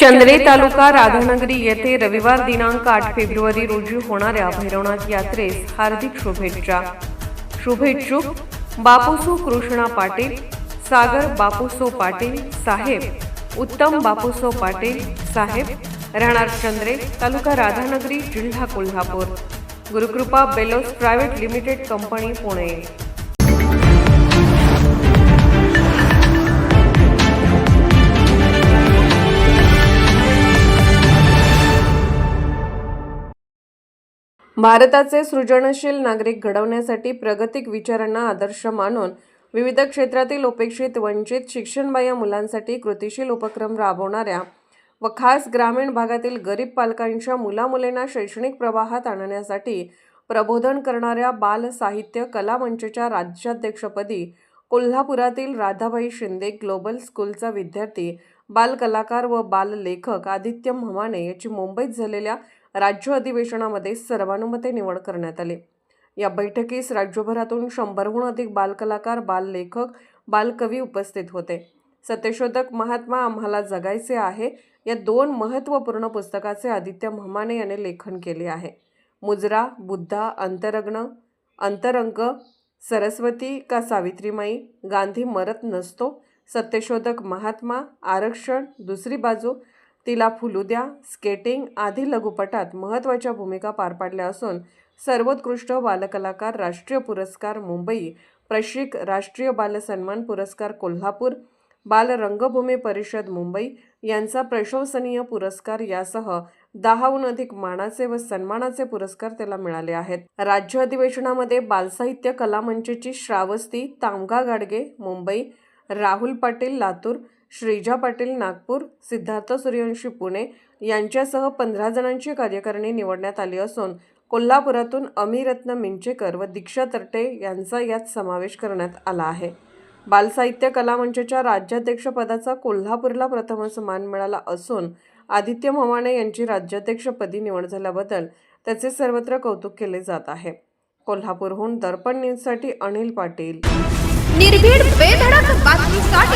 चंद्रे तालुका राधानगरी येथे रविवार दिनांक 8 फेब्रुवारी रोजी होणाऱ्या भैरवनाथ यात्रेस हार्दिक शुभेच्छुक बापूसो कृष्णा पाटील, सागर बापूसो पाटील साहेब, उत्तम बापूसो पाटील साहेब, राहणार चंद्रे, तालुका राधानगरी, जिल्हा Kolhapur. Gurukrupa Bellows private limited company, Pune. भारताचे सृजनशील नागरिक घडवण्यासाठी प्रगतिक विचारांना आदर्श मानून विविध क्षेत्रातील उपेक्षित, वंचित, शिक्षणबाह्य मुलांसाठी कृतिशील उपक्रम राबवणाऱ्या व खास ग्रामीण भागातील गरीब पालकांच्या मुलामुलींना शैक्षणिक प्रवाहात आणण्यासाठी प्रबोधन करणाऱ्या बाल साहित्य कला मंचच्या राज्याध्यक्षपदी कोल्हापुरातील राधाबाई शिंदे ग्लोबल स्कूलचा विद्यार्थी, बाल कलाकार व बाल लेखक आदित्य म्हमाने याची मुंबईत झालेल्या राज्य अधिवेशनामध्ये सर्वानुमते निवड करण्यात आली. या बैठकीस राज्यभरातून 100हून अधिक बालकलाकार, बाल लेखक, बालकवी उपस्थित होते. सत्यशोधक महात्मा आम्हाला जगायचे आहे या 2 महत्त्वपूर्ण पुस्तकाचे आदित्य म्हमाने याने लेखन केले आहे. मुजरा, बुद्धा, अंतरंग, सरस्वती का सावित्रीमाई, गांधी मरत नसतो, सत्यशोधक महात्मा, आरक्षण, दुसरी बाजू, तिला फुलू द्या, स्केटिंग आदी लघुपटात महत्त्वाच्या भूमिका पार पाडल्या असून सर्वोत्कृष्ट बालकलाकार राष्ट्रीय पुरस्कार मुंबई, प्रशिक राष्ट्रीय बाल सन्मान पुरस्कार कोल्हापूर, बाल रंगभूमी परिषद मुंबई यांचा प्रशंसनीय पुरस्कार यासह 10हून अधिक मानाचे व सन्मानाचे पुरस्कार त्याला मिळाले आहेत. राज्य अधिवेशनामध्ये बालसाहित्य कला मंचची श्रावस्ती तामगा गाडगे मुंबई, राहुल पाटील लातूर, श्रीजा पाटील नागपूर, सिद्धार्थ सूर्यवंशी पुणे यांच्यासह 15 जणांची कार्यकारिणी निवडण्यात आली असून कोल्हापुरातून अमिरत्न मिंचेकर व दीक्षा तरटे यांचा यात समावेश करण्यात आला आहे. बालसाहित्य कला मंचच्या राज्याध्यक्षपदाचा कोल्हापूरला प्रथमच मान मिळाला असून आदित्य म्हमाने यांची राज्याध्यक्षपदी निवड झाल्याबद्दल त्याचे सर्वत्र कौतुक केले जात आहे. कोल्हापूरहून दर्पण न्यूजसाठी अनिल पाटील. निर्भीड बेधडक बातमीसाठी